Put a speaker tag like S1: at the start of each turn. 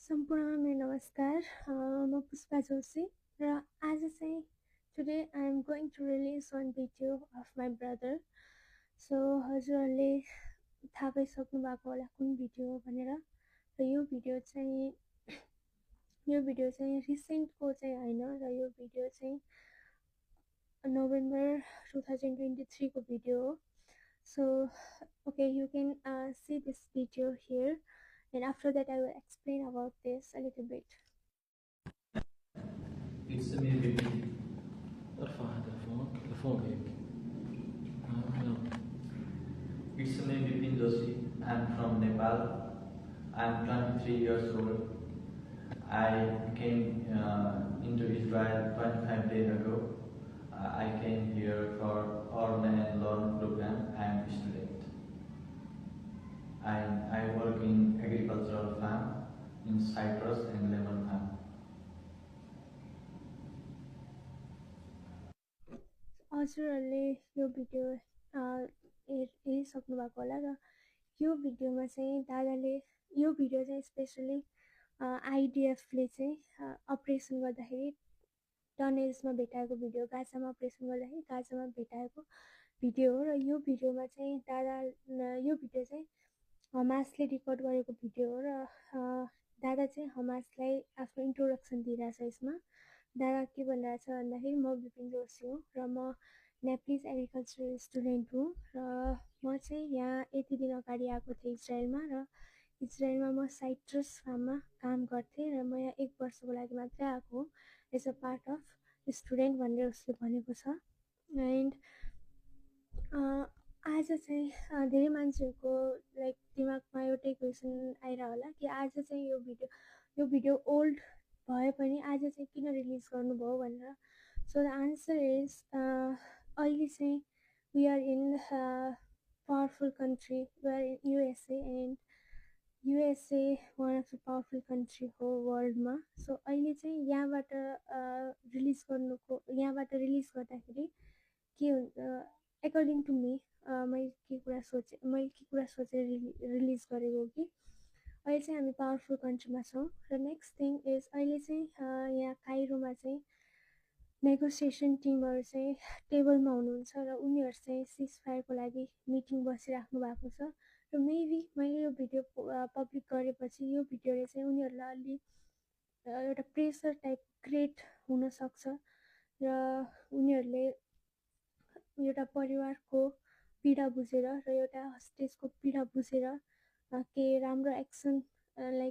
S1: सम्पूर्णलाई नमस्कार म पुष्पा जोशी र आज चाहिँ today I am going to release one video of my brother so हजुरहरूले थाहा पाइसक्नु भएको होला कुन भिडियो हो भनेर र यो भिडियो चाहिँ रिसेन्टको चाहिँ होइन र यो भिडियो चाहिँ नोभेम्बर 2023 को भिडियो हो so okay you can see this video here and after that I will explain about this a little bit.
S2: It's maybe ارفع هذا لفوق هيك. It's me Bipin Joshi. I'm from Nepal. I'm 23 years old. I came into Israel 25 days ago. I came here for Orman and Loan program. I'm a student. I work in agricultural farm in citrus and lemon farm.
S1: हजुरहरूले यो video हेरिसक्नु भएको होला र यो भिडियोमा चाहिँ दादाले यो भिडियो चाहिँ स्पेसली आइडिएफले चाहिँ अपरेसन गर्दाखेरि टनेल्समा भेटाएको भिडियो गाजामा अपरेसन गर्दाखेरि गाजामा भेटाएको भिडियो हो र यो भिडियोमा चाहिँ यो भिडियो चाहिँ हमासले रेकर्ड गरेको भिडियो हो र दादा चाहिँ हमासलाई आफ्नो इन्ट्रोडक्सन दिइरहेछ यसमा दादा के भनिरहेछ भन्दाखेरि म बिपिन जोशी हुँ र म नेप्लिज एग्रिकल्चरल स्टुडेन्ट हुँ र म चाहिँ यहाँ यति दिन अगाडि आएको थिएँ इजरायलमा र इजरायलमा म साइट्रस फार्ममा काम गर्थेँ र म यहाँ 1 वर्षको लागि मात्रै आएको as a part of student भनेर उसले भनेको छ एन्ड आज चाहिँ धेरै मान्छेहरूको लाइक दिमागमा एउटै क्वेसन आइरह होला कि आज चाहिँ यो भिडियो ओल्ड भए पनि आज चाहिँ किन रिलिज गर्नुभयो भनेर सो द आन्सर इज अहिले चाहिँ we are in powerful country we are in USA and USA one of the powerful country हो वर्ल्डमा सो अहिले चाहिँ यहाँबाट रिलिज गर्दाखेरि के हुन्छ एकर्डिङ टु मी मैले के कुरा सोचेर रिलिज गरेको कि अहिले चाहिँ हामी पावरफुल कन्ट्रीमा छौँ र नेक्स्ट थिङ इज अहिले चाहिँ यहाँ काइरोमा चाहिँ नेगोसिएसन टिमहरू चाहिँ टेबलमा हुनुहुन्छ र उनीहरू चाहिँ सिज फायरको लागि मिटिङ बसिराख्नु भएको छ र मेबी मैले यो भिडियो पब्लिक गरेपछि यो भिडियोले चाहिँ उनीहरूलाई अलि एउटा प्रेसर टाइप क्रिएट हुनसक्छ र उनीहरूले एउटा परिवारको पीडा बुझेर र एउटा हस्टेजको पीडा बुझेर के राम्रो एक्सन